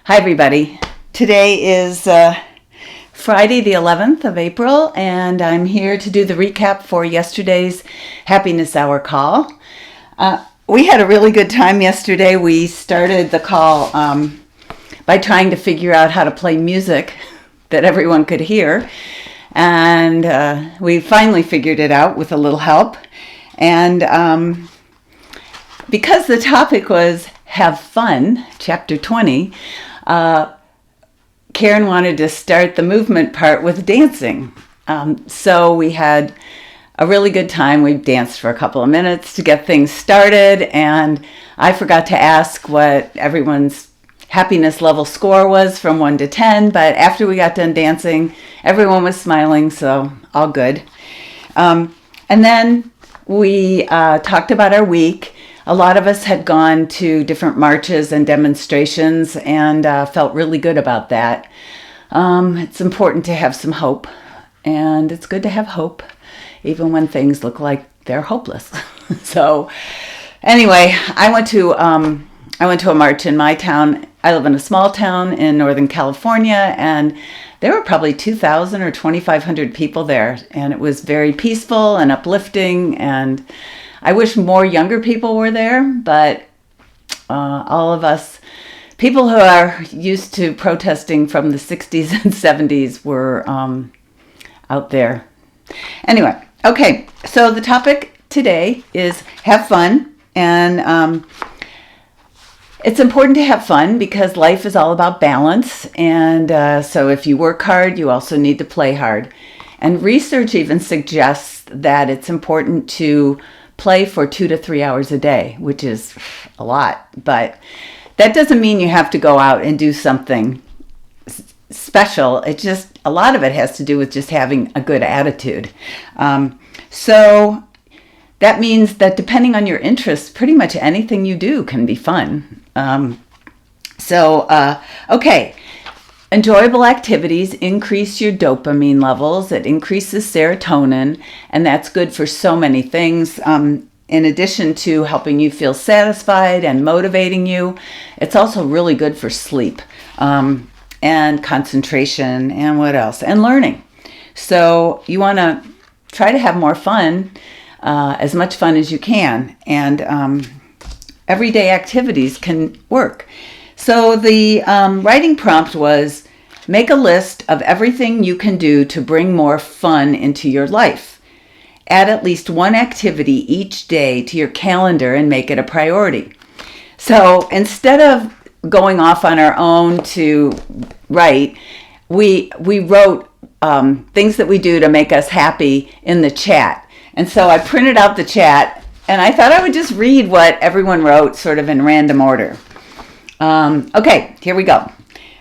Hi, everybody. Today is Friday, the 11th of April, and I'm here to do the recap for yesterday's Happiness Hour call. We had a really good time yesterday. We started the call by trying to figure out how to play music that everyone could hear, and we finally figured it out with a little help. And because the topic was Have Fun, Chapter 20, Karen wanted to start the movement part with dancing. So we had a really good time. We danced for a couple of minutes to get things started, and I forgot to ask what everyone's happiness level score was from 1 to 10, but after we got done dancing, everyone was smiling, so all good. And then we talked about our week. A lot of us had gone to different marches and demonstrations and felt really good about that. It's important to have some hope, and it's good to have hope even when things look like they're hopeless. So anyway, I went to a march in my town. I live in a small town in Northern California, and there were probably 2,000 or 2,500 people there, and it was very peaceful and uplifting, and I wish more younger people were there, but all of us, people who are used to protesting from the 60s and 70s were out there. Anyway, okay, so the topic today is have fun, and it's important to have fun because life is all about balance, and so if you work hard, you also need to play hard. And research even suggests that it's important to play for 2 to 3 hours a day, which is a lot, but that doesn't mean you have to go out and do something special. It just, a lot of it has to do with just having a good attitude. So that means that depending on your interests, pretty much anything you do can be fun. Okay. Enjoyable activities increase your dopamine levels. It increases serotonin, and that's good for so many things. In addition to helping you feel satisfied and motivating you, it's also really good for sleep and concentration and what else? And learning. So you want to try to have more fun, as much fun as you can, and everyday activities can work. So the writing prompt was, make a list of everything you can do to bring more fun into your life. Add at least one activity each day to your calendar and make it a priority. So instead of going off on our own to write, we wrote things that we do to make us happy in the chat. And so I printed out the chat, and I thought I would just read what everyone wrote sort of in random order. Okay, here we go.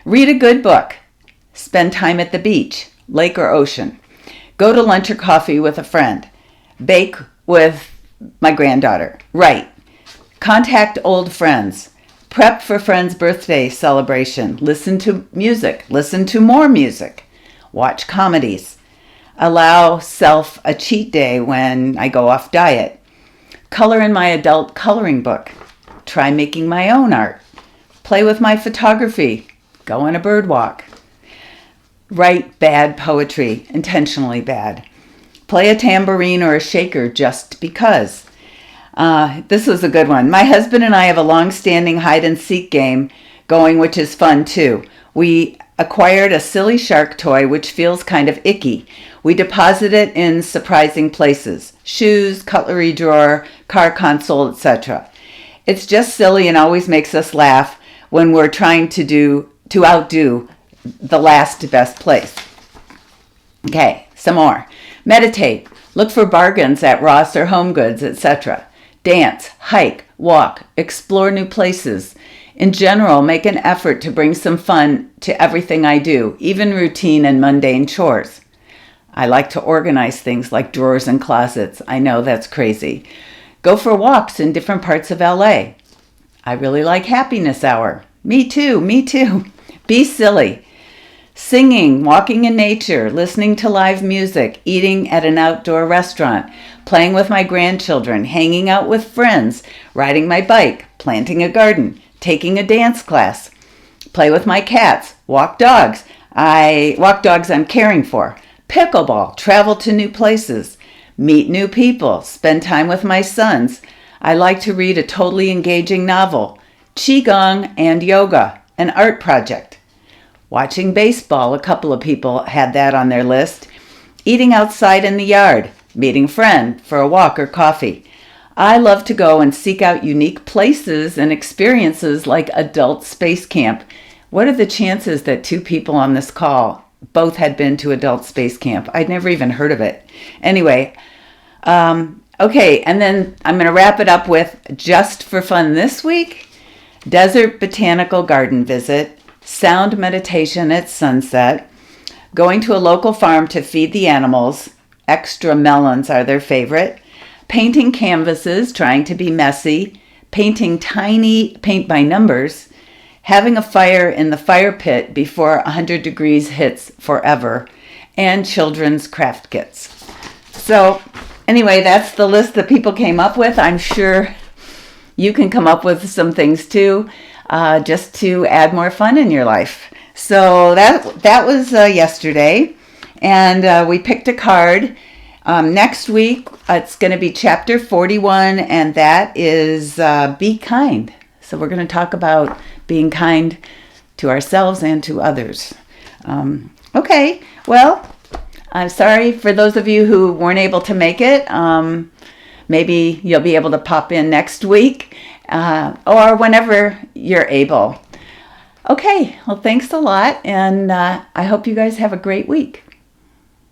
Read a good book. Spend time at the beach, lake or ocean. Go to lunch or coffee with a friend. Bake with my granddaughter. Write. Contact old friends. Prep for friends' birthday celebration. Listen to music. Listen to more music. Watch comedies. Allow self a cheat day when I go off diet. Color in my adult coloring book. Try making my own art. Play with my photography. Go on a bird walk. Write bad poetry, intentionally bad. Play a tambourine or a shaker just because. This was a good one. My husband and I have a long-standing hide-and-seek game going, which is fun too. We acquired a silly shark toy, which feels kind of icky. We deposit it in surprising places. Shoes, cutlery drawer, car console, etc. It's just silly and always makes us laugh when we're trying to outdo the last best place. Okay, some more. Meditate. Look for bargains at Ross or Home Goods, etc. Dance, hike, walk, explore new places. In general, make an effort to bring some fun to everything I do, even routine and mundane chores. I like to organize things like drawers and closets. I know that's crazy. Go for walks in different parts of LA. I really like Happiness Hour. Me too. Be silly. Singing, walking in nature, listening to live music, eating at an outdoor restaurant, playing with my grandchildren, hanging out with friends, riding my bike, planting a garden, taking a dance class, play with my cats, walk dogs. I walk dogs I'm caring for. Pickleball, travel to new places, meet new people, spend time with my sons. I like to read a totally engaging novel, qigong and yoga, an art project. Watching baseball, a couple of people had that on their list. Eating outside in the yard, meeting a friend for a walk or coffee. I love to go and seek out unique places and experiences like Adult Space Camp. What are the chances that two people on this call both had been to Adult Space Camp? I'd never even heard of it. Anyway, okay, and then I'm going to wrap it up with, just for fun this week, desert botanical garden visit, sound meditation at sunset, going to a local farm to feed the animals, extra melons are their favorite, painting canvases, trying to be messy, painting tiny paint by numbers, having a fire in the fire pit before 100 degrees hits forever, and children's craft kits. So anyway, that's the list that people came up with. I'm sure you can come up with some things too, just to add more fun in your life. So that was yesterday, and we picked a card. Next week, it's going to be chapter 41, and that is Be Kind. So we're going to talk about being kind to ourselves and to others. Okay, well, I'm sorry for those of you who weren't able to make it. Maybe you'll be able to pop in next week or whenever you're able. Okay, well, thanks a lot, and I hope you guys have a great week.